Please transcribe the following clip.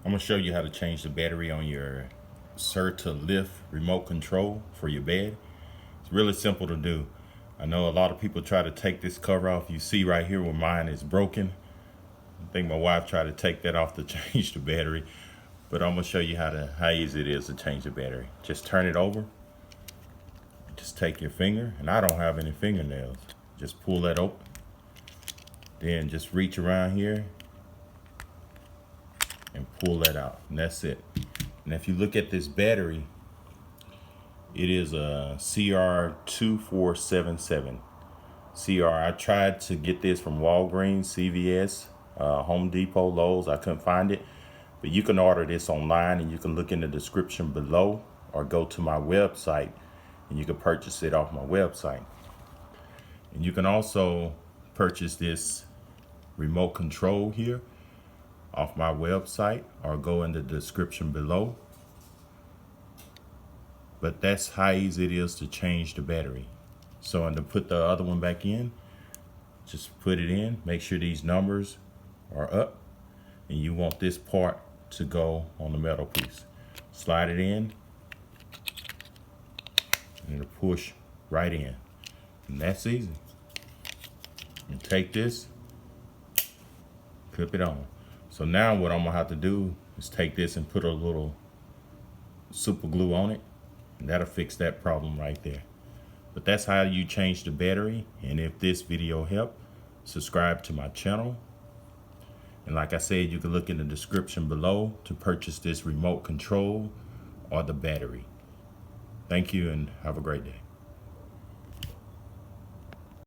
I'm gonna show you how to change the battery on your Serta lift remote control for your bed. It's really simple to do. I know a lot of people try to take this cover off. You see right here where mine is broken. I think my wife tried to take that off to change the battery, but I'm gonna show you how easy it is to change the battery. Just turn it over. Just take your finger, and I don't have any fingernails. Just pull that open. Then just reach around here and pull that out, and that's it. And if you look at this battery, it is a CR2477. I tried to get this from Walgreens, CVS, Home Depot, Lowe's. I couldn't find it, but you can order this online, and you can look in the description below or go to my website and you can purchase it off my website. And you can also purchase this remote control here off my website or go in the description below. But that's how easy it is to change the battery. So, and to put the other one back in, just put it in, make sure these numbers are up, and you want this part to go on the metal piece. Slide it in, and it'll push right in. And that's easy. And take this, clip it on. So now what I'm gonna have to do is take this and put a little super glue on it, and that'll fix that problem right there. But that's how you change the battery. And if this video helped, subscribe to my channel. And like I said, you can look in the description below to purchase this remote control or the battery. Thank you and have a great day.